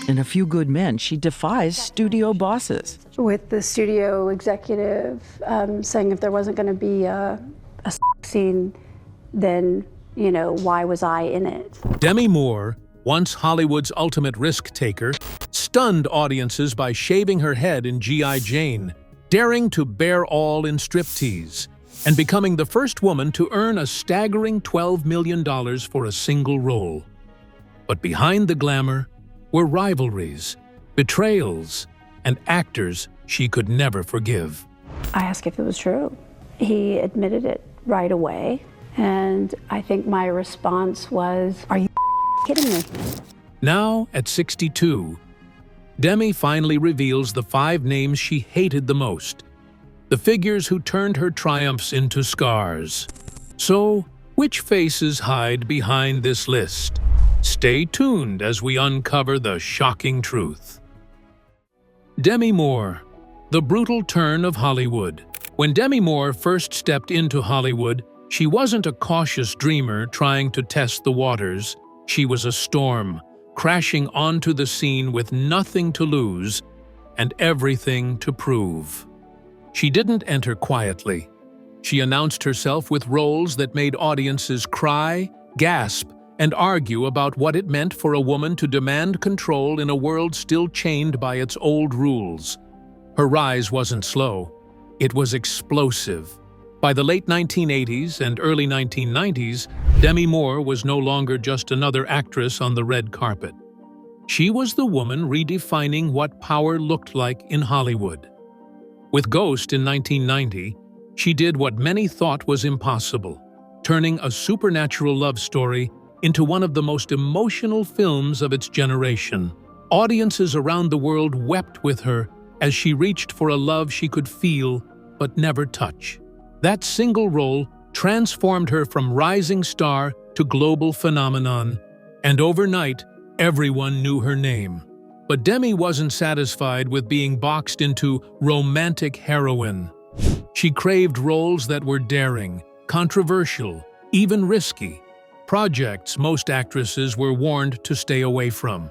In A Few Good Men, she defies studio bosses. With the studio executive saying if there wasn't going to be a scene, then, you know, why was I in it? Demi Moore, once Hollywood's ultimate risk-taker, stunned audiences by shaving her head in G.I. Jane, daring to bear all in Striptease, and becoming the first woman to earn a staggering $12 million for a single role. But behind the glamour were rivalries, betrayals, and actors she could never forgive. I asked if it was true. He admitted it right away, and I think my response was, "Are you kidding me?" Now, at 62, Demi finally reveals the 5 names she hated the most, the figures who turned her triumphs into scars. So, which faces hide behind this list? Stay tuned as we uncover the shocking truth. Demi Moore, the brutal turn of Hollywood. When Demi Moore first stepped into Hollywood, she wasn't a cautious dreamer trying to test the waters. She was a storm, crashing onto the scene with nothing to lose and everything to prove. She didn't enter quietly. She announced herself with roles that made audiences cry, gasp, and argue about what it meant for a woman to demand control in a world still chained by its old rules. Her rise wasn't slow. It was explosive. By the late 1980s and early 1990s, Demi Moore was no longer just another actress on the red carpet. She was the woman redefining what power looked like in Hollywood. With Ghost in 1990, she did what many thought was impossible, turning a supernatural love story into one of the most emotional films of its generation. Audiences around the world wept with her as she reached for a love she could feel but never touch. That single role transformed her from rising star to global phenomenon, and overnight, everyone knew her name. But Demi wasn't satisfied with being boxed into romantic heroine. She craved roles that were daring, controversial, even risky, projects most actresses were warned to stay away from.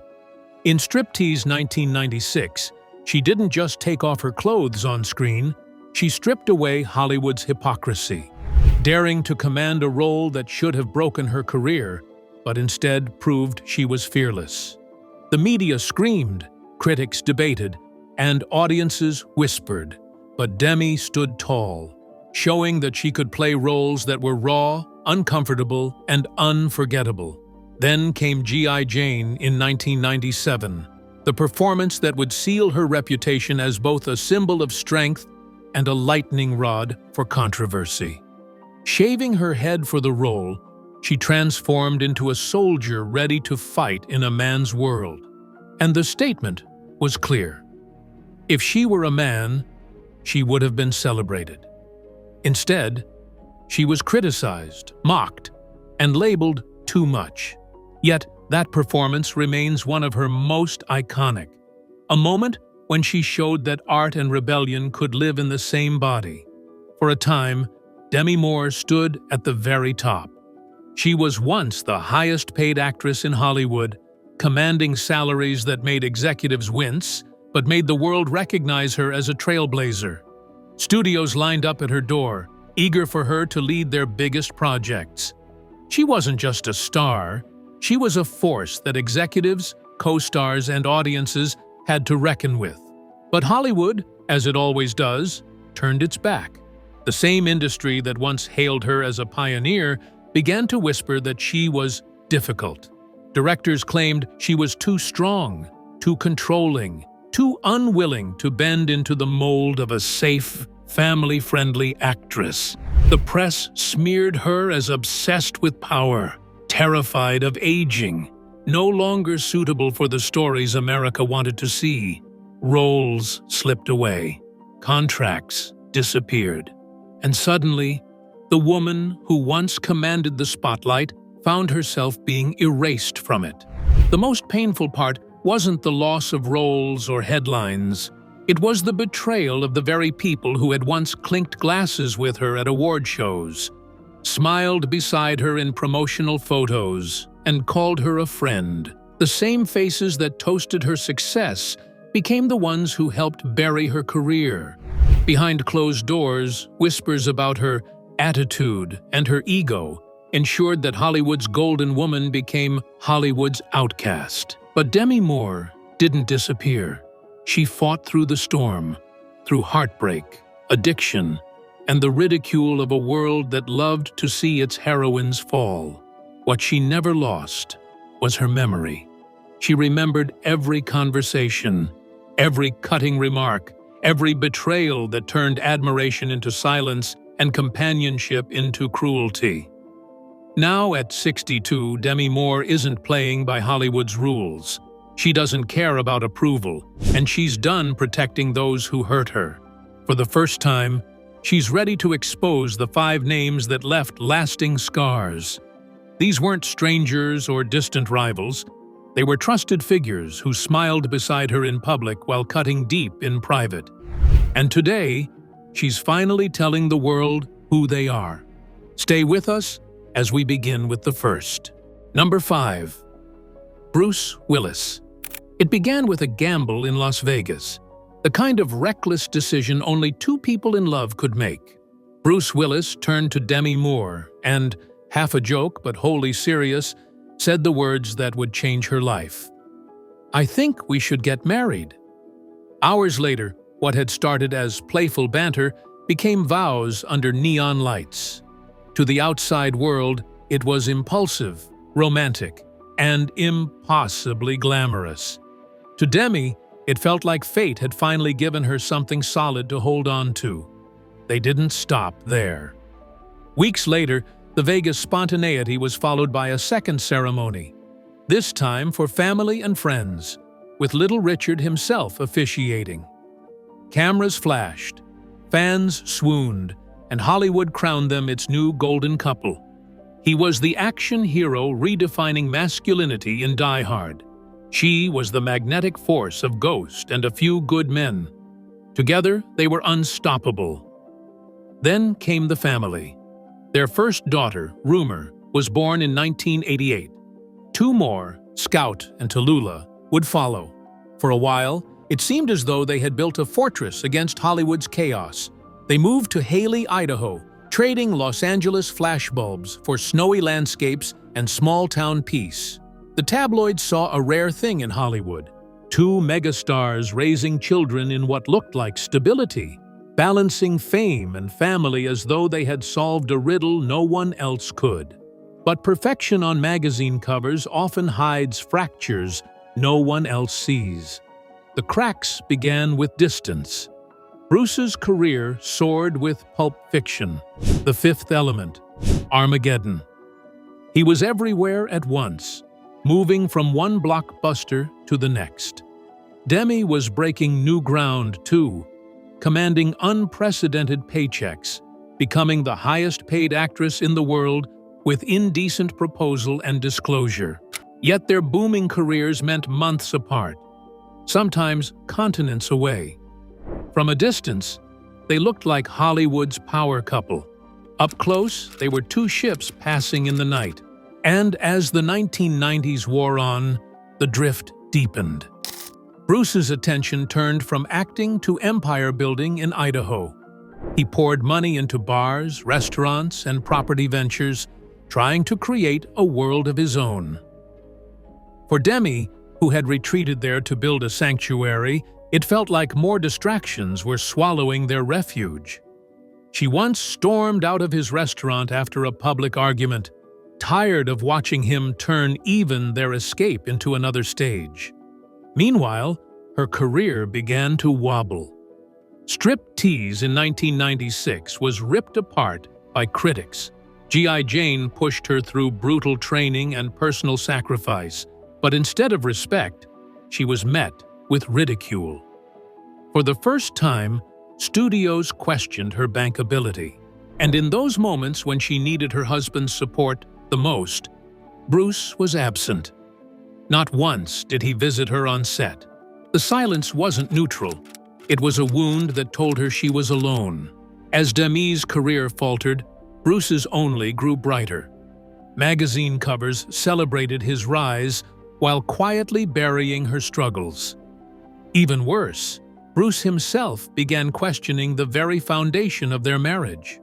In Striptease 1996, she didn't just take off her clothes on screen, she stripped away Hollywood's hypocrisy, daring to command a role that should have broken her career, but instead proved she was fearless. The media screamed, critics debated, and audiences whispered, but Demi stood tall, showing that she could play roles that were raw, uncomfortable, and unforgettable. Then came G.I. Jane in 1997, the performance that would seal her reputation as both a symbol of strength and a lightning rod for controversy. Shaving her head for the role, she transformed into a soldier ready to fight in a man's world. And the statement was clear. If she were a man, she would have been celebrated. Instead, she was criticized, mocked, and labeled too much. Yet, that performance remains one of her most iconic. A moment when she showed that art and rebellion could live in the same body. For a time, Demi Moore stood at the very top. She was once the highest-paid actress in Hollywood, commanding salaries that made executives wince, but made the world recognize her as a trailblazer. Studios lined up at her door, eager for her to lead their biggest projects. She wasn't just a star, she was a force that executives, co-stars, and audiences had to reckon with. But Hollywood, as it always does, turned its back. The same industry that once hailed her as a pioneer began to whisper that she was difficult. Directors claimed she was too strong, too controlling, too unwilling to bend into the mold of a safe, family-friendly actress. The press smeared her as obsessed with power, terrified of aging, no longer suitable for the stories America wanted to see. Roles slipped away, contracts disappeared, and suddenly, the woman who once commanded the spotlight found herself being erased from it. The most painful part wasn't the loss of roles or headlines. It was the betrayal of the very people who had once clinked glasses with her at award shows, smiled beside her in promotional photos, and called her a friend. The same faces that toasted her success became the ones who helped bury her career. Behind closed doors, whispers about her attitude and her ego ensured that Hollywood's golden woman became Hollywood's outcast. But Demi Moore didn't disappear. She fought through the storm, through heartbreak, addiction, and the ridicule of a world that loved to see its heroines fall. What she never lost was her memory. She remembered every conversation, every cutting remark, every betrayal that turned admiration into silence and companionship into cruelty. Now at 62, Demi Moore isn't playing by Hollywood's rules. She doesn't care about approval, and she's done protecting those who hurt her. For the first time, she's ready to expose the 5 names that left lasting scars. These weren't strangers or distant rivals. They were trusted figures who smiled beside her in public while cutting deep in private. And today, she's finally telling the world who they are. Stay with us as we begin with the first. Number 5. Bruce Willis. It began with a gamble in Las Vegas, the kind of reckless decision only 2 people in love could make. Bruce Willis turned to Demi Moore and, half a joke but wholly serious, said the words that would change her life. "I think we should get married." Hours later, what had started as playful banter became vows under neon lights. To the outside world, it was impulsive, romantic, and impossibly glamorous. To Demi, it felt like fate had finally given her something solid to hold on to. They didn't stop there. Weeks later, the Vegas spontaneity was followed by a second ceremony, this time for family and friends, with Little Richard himself officiating. Cameras flashed, fans swooned, and Hollywood crowned them its new golden couple. He was the action hero redefining masculinity in Die Hard. She was the magnetic force of Ghost and A Few Good Men. Together, they were unstoppable. Then came the family. Their first daughter, Rumor, was born in 1988. 2 more, Scout and Tallulah, would follow. For a while, it seemed as though they had built a fortress against Hollywood's chaos. They moved to Haley, Idaho, trading Los Angeles flashbulbs for snowy landscapes and small-town peace. The tabloids saw a rare thing in Hollywood: 2 megastars raising children in what looked like stability, balancing fame and family as though they had solved a riddle no one else could. But perfection on magazine covers often hides fractures no one else sees. The cracks began with distance. Bruce's career soared with Pulp Fiction, The Fifth Element, Armageddon. He was everywhere at once, moving from one blockbuster to the next. Demi was breaking new ground too, commanding unprecedented paychecks, becoming the highest-paid actress in the world with indecent proposal and disclosure. Yet their booming careers meant months apart, sometimes continents away. From a distance, they looked like Hollywood's power couple. Up close, they were 2 ships passing in the night. And as the 1990s wore on, the drift deepened. Bruce's attention turned from acting to empire building in Idaho. He poured money into bars, restaurants, and property ventures, trying to create a world of his own. For Demi, who had retreated there to build a sanctuary, it felt like more distractions were swallowing their refuge. She once stormed out of his restaurant after a public argument, tired of watching him turn even their escape into another stage. Meanwhile, her career began to wobble. Striptease in 1996 was ripped apart by critics. G.I. Jane pushed her through brutal training and personal sacrifice, but instead of respect, she was met with ridicule. For the first time, studios questioned her bankability. And in those moments when she needed her husband's support the most, Bruce was absent. Not once did he visit her on set. The silence wasn't neutral. It was a wound that told her she was alone. As Demi's career faltered, Bruce's only grew brighter. Magazine covers celebrated his rise, while quietly burying her struggles. Even worse, Bruce himself began questioning the very foundation of their marriage.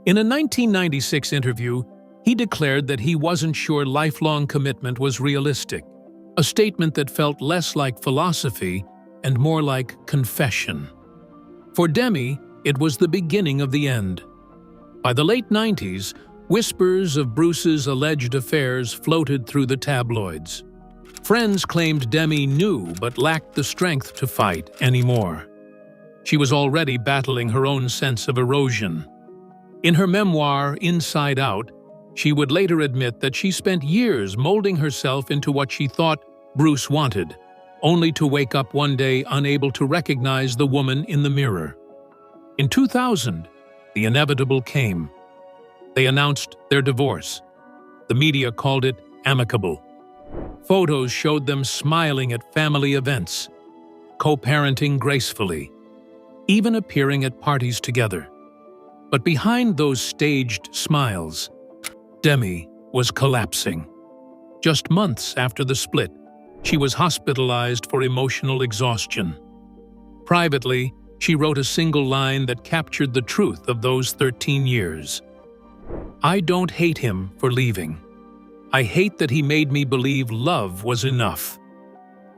In a 1996 interview, he declared that he wasn't sure lifelong commitment was realistic, a statement that felt less like philosophy and more like confession. For Demi, it was the beginning of the end. By the late 90s, whispers of Bruce's alleged affairs floated through the tabloids. Friends claimed Demi knew but lacked the strength to fight anymore. She was already battling her own sense of erosion. In her memoir, Inside Out, she would later admit that she spent years molding herself into what she thought Bruce wanted, only to wake up one day unable to recognize the woman in the mirror. In 2000, the inevitable came. They announced their divorce. The media called it amicable. Photos showed them smiling at family events, co-parenting gracefully, even appearing at parties together. But behind those staged smiles, Demi was collapsing. Just months after the split, she was hospitalized for emotional exhaustion. Privately, she wrote a single line that captured the truth of those 13 years. "I don't hate him for leaving. I hate that he made me believe love was enough."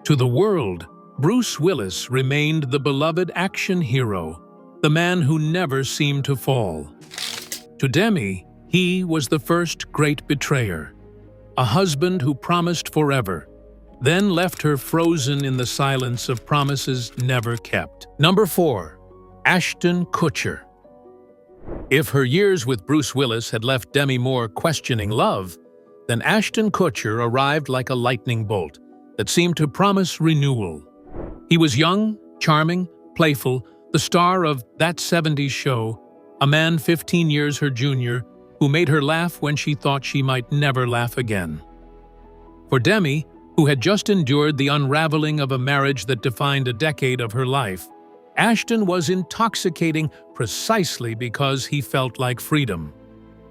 To the world, Bruce Willis remained the beloved action hero, the man who never seemed to fall. To Demi, he was the first great betrayer, a husband who promised forever, then left her frozen in the silence of promises never kept. Number 4. Ashton Kutcher. If her years with Bruce Willis had left Demi Moore questioning love, then Ashton Kutcher arrived like a lightning bolt that seemed to promise renewal. He was young, charming, playful, the star of That 70s Show, a man 15 years her junior who made her laugh when she thought she might never laugh again. For Demi, who had just endured the unraveling of a marriage that defined a decade of her life, Ashton was intoxicating precisely because he felt like freedom.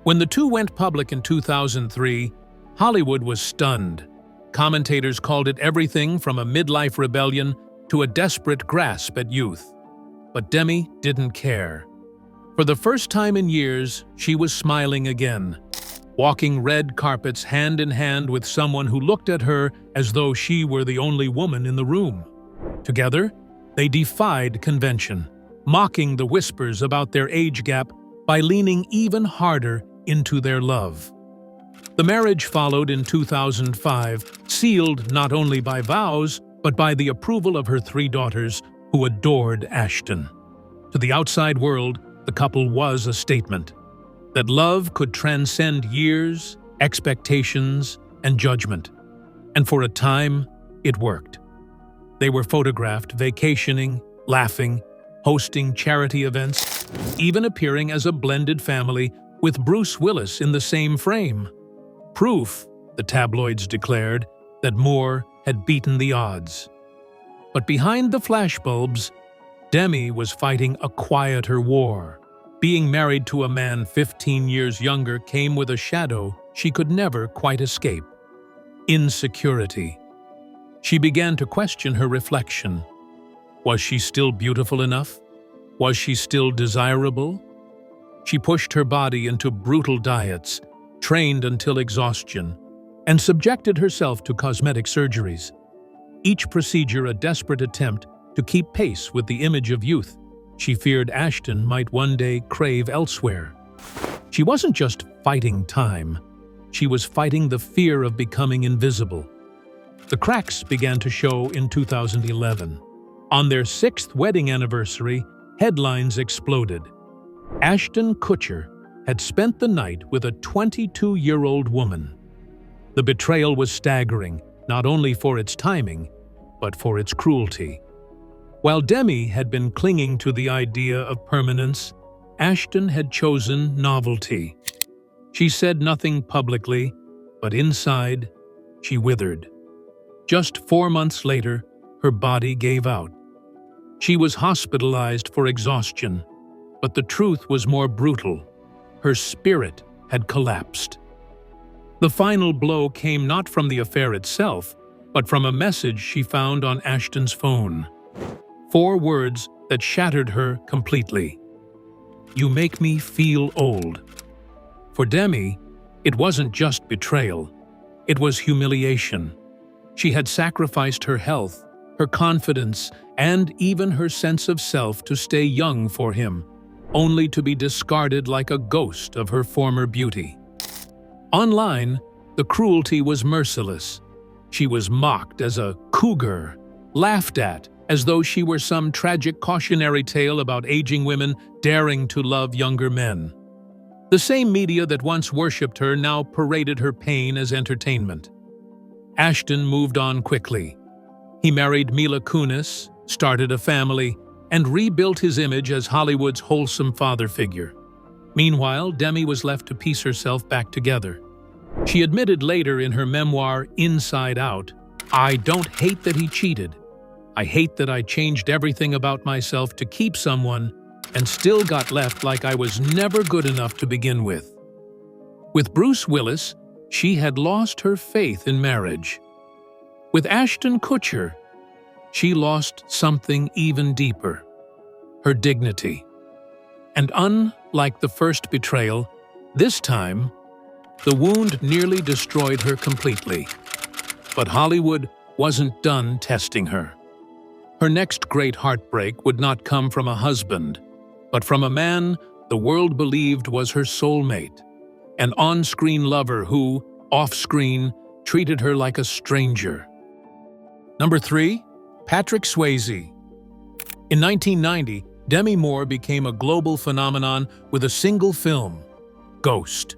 When the two went public in 2003, Hollywood was stunned. Commentators called it everything from a midlife rebellion to a desperate grasp at youth. But Demi didn't care. For the first time in years, she was smiling again, walking red carpets hand in hand with someone who looked at her as though she were the only woman in the room. Together, they defied convention, mocking the whispers about their age gap by leaning even harder into their love. The marriage followed in 2005, sealed not only by vows, but by the approval of her 3 daughters, who adored Ashton. To the outside world, the couple was a statement that love could transcend years, expectations, and judgment. And for a time, it worked. They were photographed vacationing, laughing, hosting charity events, even appearing as a blended family with Bruce Willis in the same frame. Proof, the tabloids declared, that Moore had beaten the odds. But behind the flashbulbs, Demi was fighting a quieter war. Being married to a man 15 years younger came with a shadow she could never quite escape: insecurity. She began to question her reflection. Was she still beautiful enough? Was she still desirable? She pushed her body into brutal diets, trained until exhaustion, and subjected herself to cosmetic surgeries. Each procedure a desperate attempt to keep pace with the image of youth she feared Ashton might one day crave elsewhere. She wasn't just fighting time. She was fighting the fear of becoming invisible. The cracks began to show in 2011. On their 6th wedding anniversary, headlines exploded. Ashton Kutcher had spent the night with a 22-year-old woman. The betrayal was staggering, not only for its timing, but for its cruelty. While Demi had been clinging to the idea of permanence, Ashton had chosen novelty. She said nothing publicly, but inside, she withered. Just 4 months later, her body gave out. She was hospitalized for exhaustion, but the truth was more brutal. Her spirit had collapsed. The final blow came not from the affair itself, but from a message she found on Ashton's phone. 4 words that shattered her completely. "You make me feel old." For Demi, it wasn't just betrayal. It was humiliation. She had sacrificed her health, her confidence, and even her sense of self to stay young for him, only to be discarded like a ghost of her former beauty. Online, the cruelty was merciless. She was mocked as a cougar, laughed at as though she were some tragic cautionary tale about aging women daring to love younger men. The same media that once worshipped her now paraded her pain as entertainment. Ashton moved on quickly. He married Mila Kunis, started a family, and rebuilt his image as Hollywood's wholesome father figure. Meanwhile, Demi was left to piece herself back together. She admitted later in her memoir, Inside Out, "I don't hate that he cheated. I hate that I changed everything about myself to keep someone and still got left like I was never good enough to begin with." With Bruce Willis, she had lost her faith in marriage. With Ashton Kutcher, she lost something even deeper: her dignity. And unlike the first betrayal, this time, the wound nearly destroyed her completely. But Hollywood wasn't done testing her. Her next great heartbreak would not come from a husband, but from a man the world believed was her soulmate, an on-screen lover who, off-screen, treated her like a stranger. Number 3. Patrick Swayze. In 1990, Demi Moore became a global phenomenon with a single film, Ghost.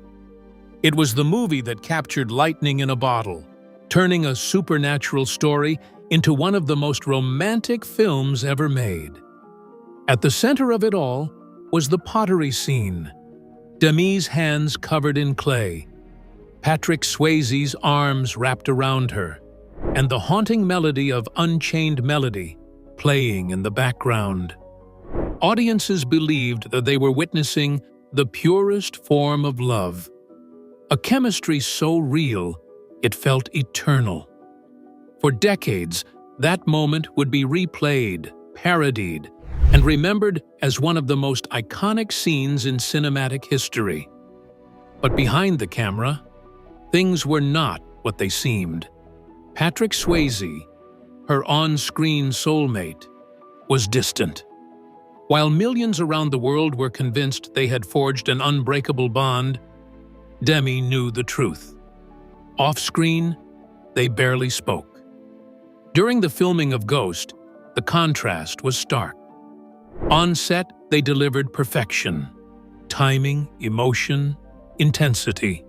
It was the movie that captured lightning in a bottle, turning a supernatural story into one of the most romantic films ever made. At the center of it all was the pottery scene, Demi's hands covered in clay, Patrick Swayze's arms wrapped around her, and the haunting melody of Unchained Melody playing in the background. Audiences believed that they were witnessing the purest form of love, a chemistry so real it felt eternal. For decades, that moment would be replayed, parodied, and remembered as one of the most iconic scenes in cinematic history. But behind the camera, things were not what they seemed. Patrick Swayze, her on-screen soulmate, was distant. While millions around the world were convinced they had forged an unbreakable bond, Demi knew the truth. Off-screen, they barely spoke. During the filming of Ghost, the contrast was stark. On set, they delivered perfection, timing, emotion, intensity.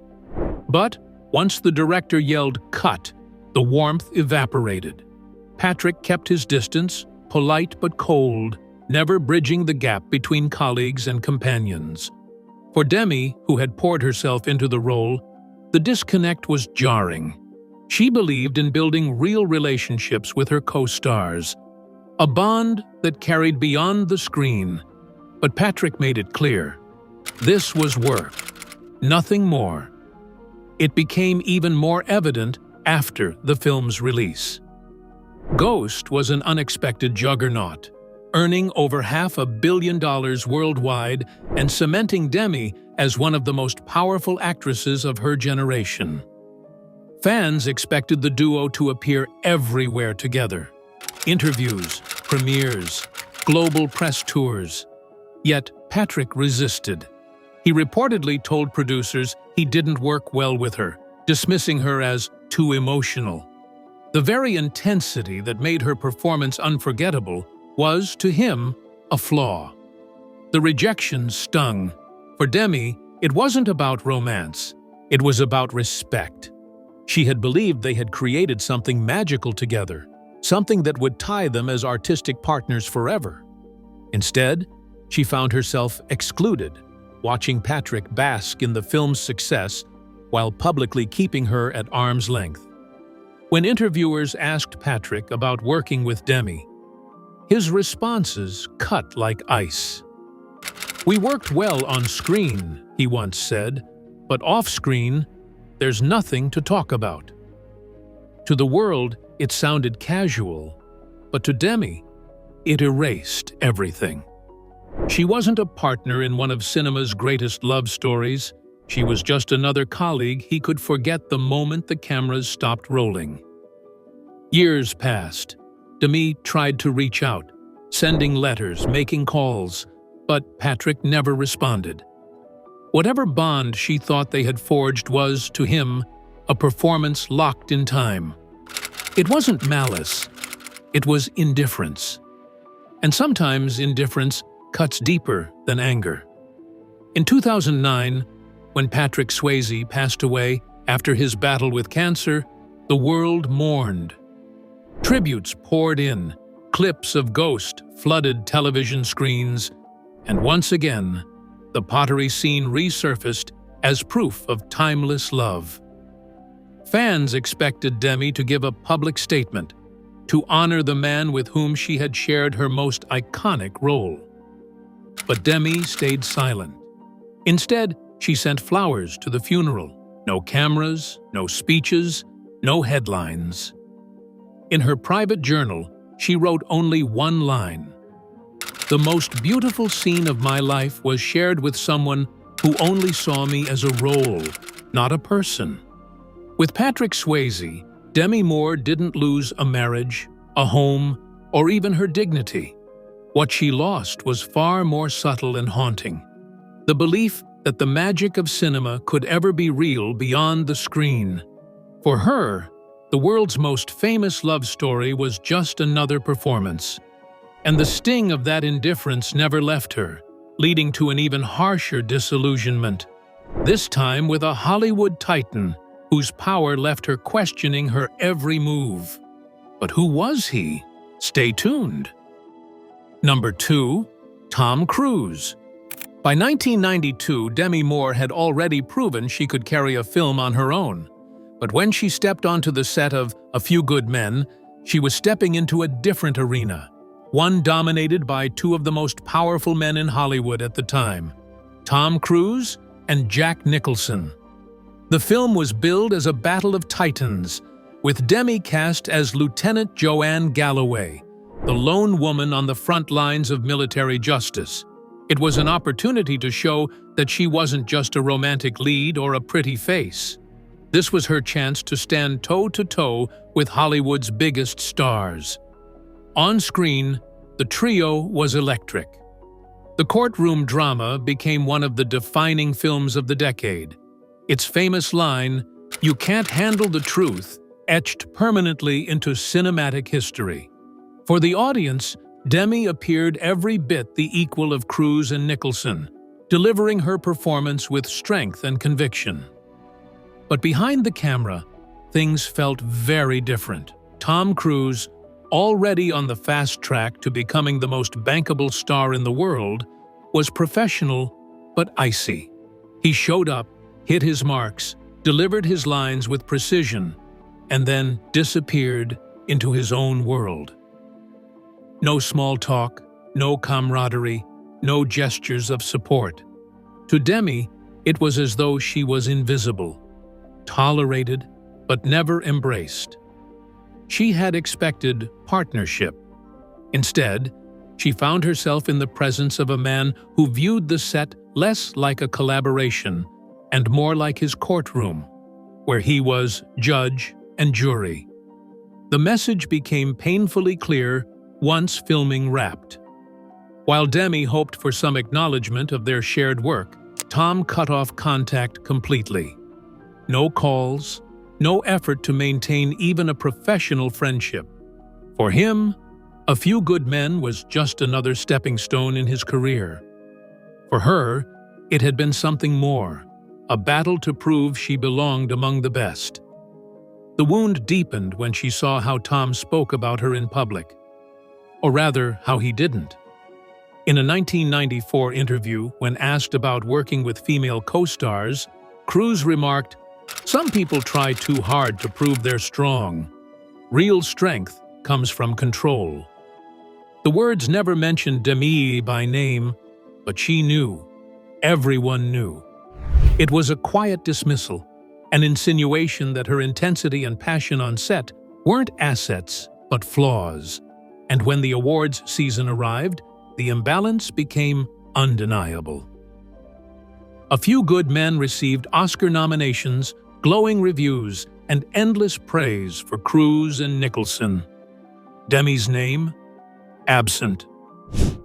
But once the director yelled "cut," the warmth evaporated. Patrick kept his distance, polite but cold, never bridging the gap between colleagues and companions. For Demi, who had poured herself into the role, the disconnect was jarring. She believed in building real relationships with her co-stars, a bond that carried beyond the screen. But Patrick made it clear, this was work, nothing more. It became even more evident after the film's release. Ghost was an unexpected juggernaut, earning over $500 million worldwide and cementing Demi as one of the most powerful actresses of her generation. Fans expected the duo to appear everywhere together. Interviews, premieres, global press tours. Yet Patrick resisted. He reportedly told producers he didn't work well with her, dismissing her as too emotional. The very intensity that made her performance unforgettable was, to him, a flaw. The rejection stung. For Demi, it wasn't about romance. It was about respect. She had believed they had created something magical together, something that would tie them as artistic partners forever. Instead, she found herself excluded, watching Patrick bask in the film's success while publicly keeping her at arm's length. When interviewers asked Patrick about working with Demi, his responses cut like ice. "We worked well on screen," he once said, "but off-screen, there's nothing to talk about. To the world, it sounded casual, but to Demi, it erased everything. She wasn't a partner in one of cinema's greatest love stories. She was just another colleague he could forget the moment the cameras stopped rolling. Years passed. Demi tried to reach out, sending letters, making calls, but Patrick never responded. Whatever bond she thought they had forged was, to him, a performance locked in time. It wasn't malice, it was indifference. And sometimes indifference cuts deeper than anger. In 2009, when Patrick Swayze passed away after his battle with cancer, the world mourned. Tributes poured in, clips of Ghost flooded television screens, and once again, the pottery scene resurfaced as proof of timeless love. Fans expected Demi to give a public statement, to honor the man with whom she had shared her most iconic role. But Demi stayed silent. Instead, she sent flowers to the funeral. No cameras, no speeches, no headlines. In her private journal, she wrote only one line. "The most beautiful scene of my life was shared with someone who only saw me as a role, not a person." With Patrick Swayze, Demi Moore didn't lose a marriage, a home, or even her dignity. What she lost was far more subtle and haunting. The belief that the magic of cinema could ever be real beyond the screen. For her, the world's most famous love story was just another performance. And the sting of that indifference never left her, leading to an even harsher disillusionment. This time with a Hollywood titan whose power left her questioning her every move. But who was he? Stay tuned. Number 2. Tom Cruise. By 1992, Demi Moore had already proven she could carry a film on her own. But when she stepped onto the set of A Few Good Men, she was stepping into a different arena, one dominated by two of the most powerful men in Hollywood at the time, Tom Cruise and Jack Nicholson. The film was billed as a battle of titans, with Demi cast as Lieutenant Joanne Galloway, the lone woman on the front lines of military justice. It was an opportunity to show that she wasn't just a romantic lead or a pretty face. This was her chance to stand toe-to-toe with Hollywood's biggest stars. On screen, the trio was electric. The courtroom drama became one of the defining films of the decade. Its famous line, "You can't handle the truth," etched permanently into cinematic history. For the audience, Demi appeared every bit the equal of Cruise and Nicholson, delivering her performance with strength and conviction. But behind the camera, things felt very different. Tom Cruise, already on the fast track to becoming the most bankable star in the world, was professional but icy. He showed up, hit his marks, delivered his lines with precision, and then disappeared into his own world. No small talk, no camaraderie, no gestures of support. To Demi, it was as though she was invisible, tolerated, but never embraced. She had expected partnership. Instead, she found herself in the presence of a man who viewed the set less like a collaboration and more like his courtroom, where he was judge and jury. The message became painfully clear once filming wrapped. While Demi hoped for some acknowledgement of their shared work, Tom cut off contact completely. No calls, no effort to maintain even a professional friendship. For him, A Few Good Men was just another stepping stone in his career. For her, it had been something more, a battle to prove she belonged among the best. The wound deepened when she saw how Tom spoke about her in public. Or rather, how he didn't. In a 1994 interview, when asked about working with female co-stars, Cruise remarked, "Some people try too hard to prove they're strong. Real strength comes from control." The words never mentioned Demi by name, but she knew. Everyone knew. It was a quiet dismissal, an insinuation that her intensity and passion on set weren't assets but flaws. And when the awards season arrived, the imbalance became undeniable. A Few Good Men received Oscar nominations, glowing reviews, and endless praise for Cruise and Nicholson. Demi's name? Absent.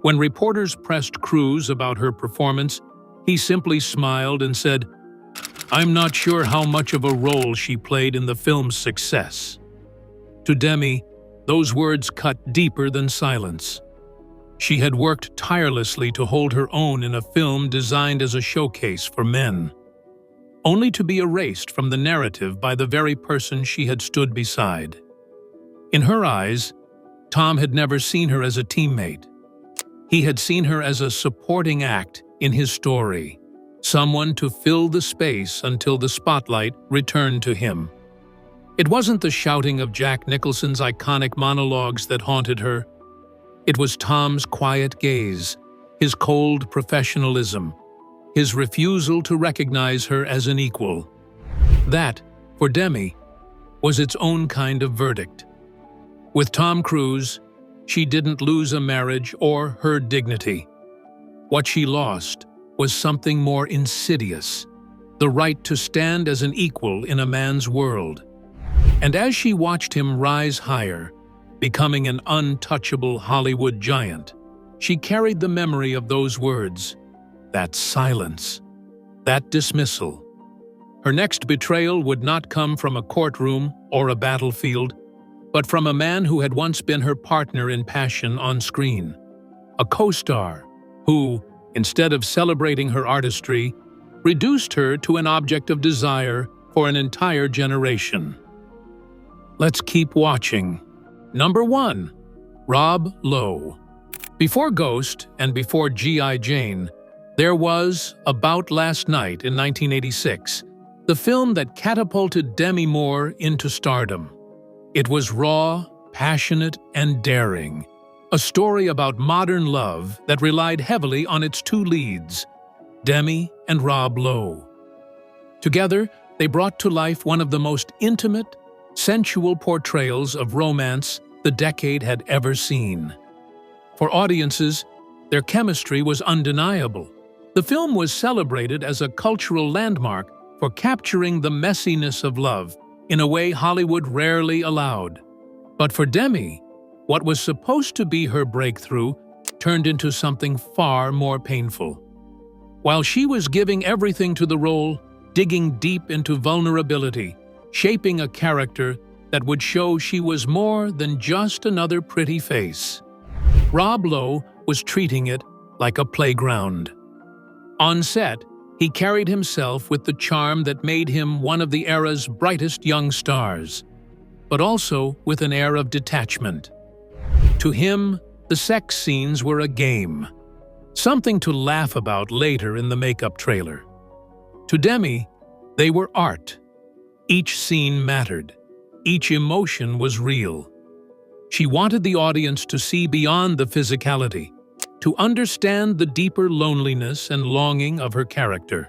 When reporters pressed Cruise about her performance, he simply smiled and said, "I'm not sure how much of a role she played in the film's success." To Demi, those words cut deeper than silence. She had worked tirelessly to hold her own in a film designed as a showcase for men, only to be erased from the narrative by the very person she had stood beside. In her eyes, Tom had never seen her as a teammate. He had seen her as a supporting act in his story, someone to fill the space until the spotlight returned to him. It wasn't the shouting of Jack Nicholson's iconic monologues that haunted her. It was Tom's quiet gaze, his cold professionalism, his refusal to recognize her as an equal. That, for Demi, was its own kind of verdict. With Tom Cruise, she didn't lose a marriage or her dignity. What she lost was something more insidious, the right to stand as an equal in a man's world. And as she watched him rise higher, becoming an untouchable Hollywood giant, she carried the memory of those words, that silence, that dismissal. Her next betrayal would not come from a courtroom or a battlefield, but from a man who had once been her partner in passion on screen, a co-star who, instead of celebrating her artistry, reduced her to an object of desire for an entire generation. Let's keep watching. Number 1. Rob Lowe. Before Ghost and before G.I. Jane, there was About Last Night in 1986, the film that catapulted Demi Moore into stardom. It was raw, passionate, and daring, a story about modern love that relied heavily on its two leads, Demi and Rob Lowe. Together, they brought to life one of the most intimate, sensual portrayals of romance the decade had ever seen. For audiences, their chemistry was undeniable. The film was celebrated as a cultural landmark for capturing the messiness of love in a way Hollywood rarely allowed. But for Demi, what was supposed to be her breakthrough turned into something far more painful. While she was giving everything to the role, digging deep into vulnerability, shaping a character that would show she was more than just another pretty face, Rob Lowe was treating it like a playground. On set, he carried himself with the charm that made him one of the era's brightest young stars, but also with an air of detachment. To him, the sex scenes were a game, something to laugh about later in the makeup trailer. To Demi, they were art. Each scene mattered. Each emotion was real. She wanted the audience to see beyond the physicality, to understand the deeper loneliness and longing of her character.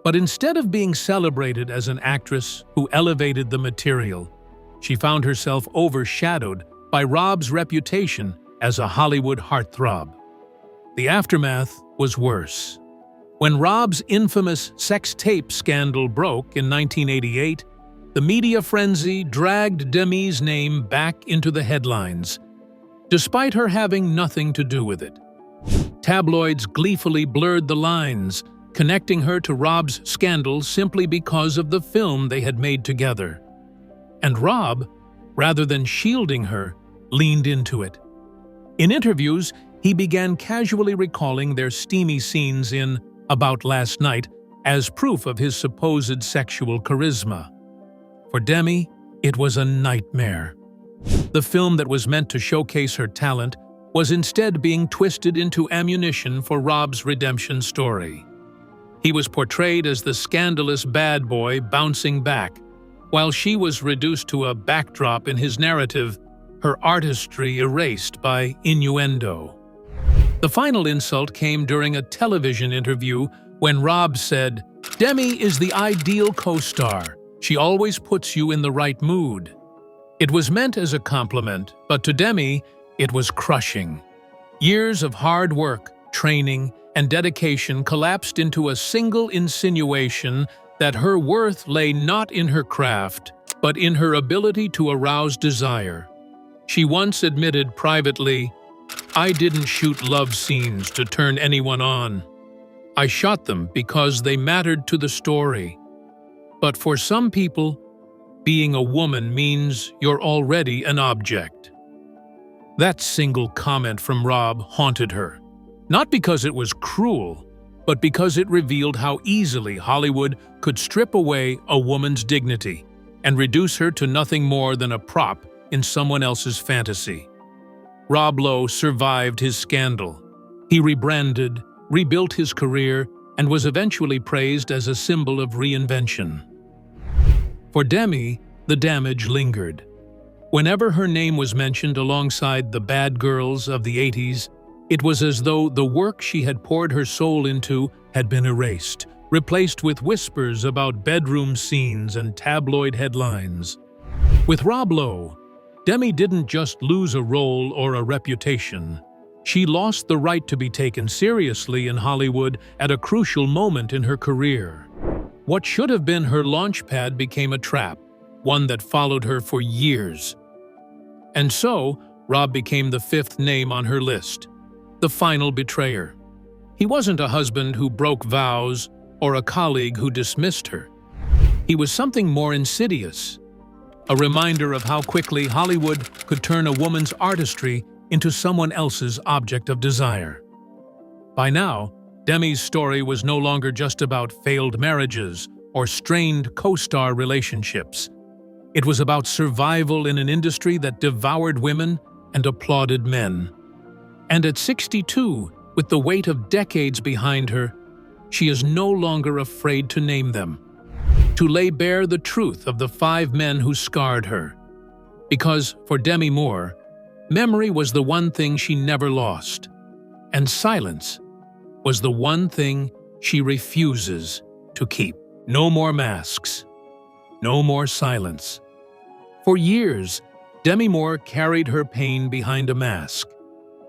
But instead of being celebrated as an actress who elevated the material, she found herself overshadowed by Rob's reputation as a Hollywood heartthrob. The aftermath was worse. When Rob's infamous sex tape scandal broke in 1988, the media frenzy dragged Demi's name back into the headlines, despite her having nothing to do with it. Tabloids gleefully blurred the lines, connecting her to Rob's scandal simply because of the film they had made together. And Rob, rather than shielding her, leaned into it. In interviews, he began casually recalling their steamy scenes in About Last Night as proof of his supposed sexual charisma. For Demi, it was a nightmare. The film that was meant to showcase her talent was instead being twisted into ammunition for Rob's redemption story. He was portrayed as the scandalous bad boy bouncing back, while she was reduced to a backdrop in his narrative, her artistry erased by innuendo. The final insult came during a television interview when Rob said, Demi is the ideal co-star. She always puts you in the right mood. It was meant as a compliment, but to Demi, it was crushing. Years of hard work, training, and dedication collapsed into a single insinuation that her worth lay not in her craft, but in her ability to arouse desire. She once admitted privately, "I didn't shoot love scenes to turn anyone on. I shot them because they mattered to the story." But for some people, being a woman means you're already an object. That single comment from Rob haunted her. Not because it was cruel, but because it revealed how easily Hollywood could strip away a woman's dignity and reduce her to nothing more than a prop in someone else's fantasy. Rob Lowe survived his scandal. He rebranded, rebuilt his career, and was eventually praised as a symbol of reinvention. For Demi, the damage lingered. Whenever her name was mentioned alongside the bad girls of the 80s, it was as though the work she had poured her soul into had been erased, replaced with whispers about bedroom scenes and tabloid headlines. With Rob Lowe, Demi didn't just lose a role or a reputation. She lost the right to be taken seriously in Hollywood at a crucial moment in her career. What should have been her launchpad became a trap, one that followed her for years. And so, Rob became the fifth name on her list, the final betrayer. He wasn't a husband who broke vows or a colleague who dismissed her. He was something more insidious, a reminder of how quickly Hollywood could turn a woman's artistry into someone else's object of desire. By now, Demi's story was no longer just about failed marriages or strained co-star relationships. It was about survival in an industry that devoured women and applauded men. And at 62, with the weight of decades behind her, she is no longer afraid to name them, to lay bare the truth of the 5 men who scarred her. Because, for Demi Moore, memory was the one thing she never lost, and silence was the one thing she refuses to keep. No more masks. No more silence. For years, Demi Moore carried her pain behind a mask.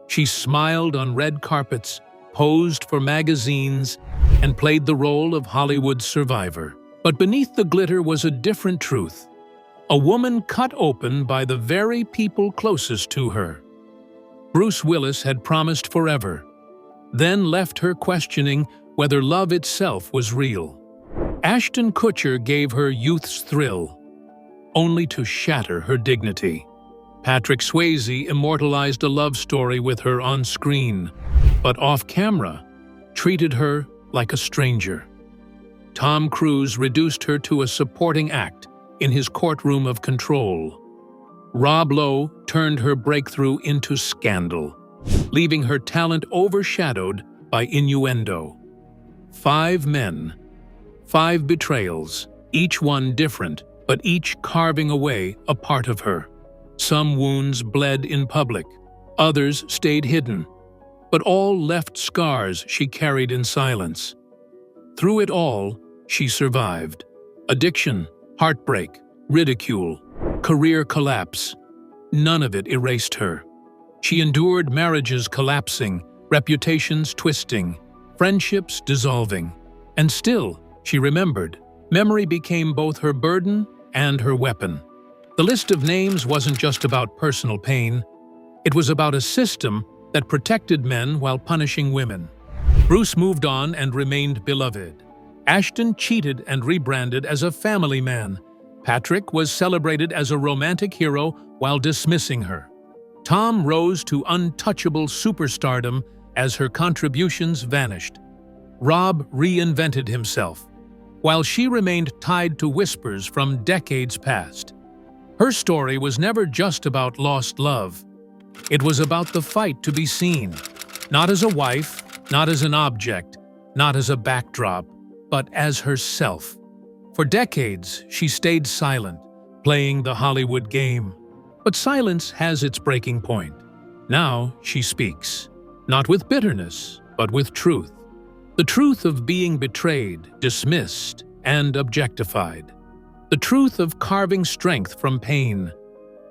She smiled on red carpets, posed for magazines, and played the role of Hollywood's survivor. But beneath the glitter was a different truth. A woman cut open by the very people closest to her. Bruce Willis had promised forever, then left her questioning whether love itself was real. Ashton Kutcher gave her youth's thrill, only to shatter her dignity. Patrick Swayze immortalized a love story with her on screen, but off-camera, treated her like a stranger. Tom Cruise reduced her to a supporting act in his courtroom of control. Rob Lowe turned her breakthrough into scandal, leaving her talent overshadowed by innuendo. 5 men, 5 betrayals, each one different, but each carving away a part of her. Some wounds bled in public, others stayed hidden, but all left scars she carried in silence. Through it all, she survived. Addiction, heartbreak, ridicule, career collapse. None of it erased her. She endured marriages collapsing, reputations twisting, friendships dissolving. And still, she remembered. Memory became both her burden and her weapon. The list of names wasn't just about personal pain. It was about a system that protected men while punishing women. Bruce moved on and remained beloved. Ashton cheated and rebranded as a family man. Patrick was celebrated as a romantic hero while dismissing her. Tom rose to untouchable superstardom as her contributions vanished. Rob reinvented himself, while she remained tied to whispers from decades past. Her story was never just about lost love. It was about the fight to be seen, not as a wife, not as an object, not as a backdrop, but as herself. For decades, she stayed silent, playing the Hollywood game. But silence has its breaking point. Now she speaks, not with bitterness, but with truth. The The truth of being betrayed, dismissed, and objectified. The truth of carving strength from pain.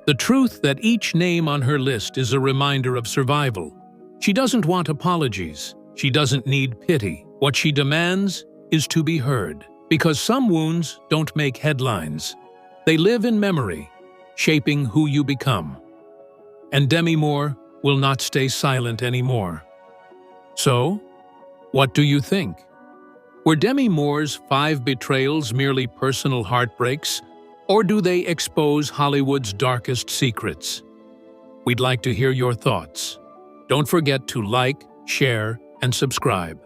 The truth that each name on her list is a reminder of survival. She doesn't want apologies. She doesn't need pity. What she demands is to be heard. Because some wounds don't make headlines. They live in memory, shaping who you become. And Demi Moore will not stay silent anymore. So, what do you think? Were Demi Moore's 5 betrayals merely personal heartbreaks, or do they expose Hollywood's darkest secrets? We'd like to hear your thoughts. Don't forget to like, share, and subscribe.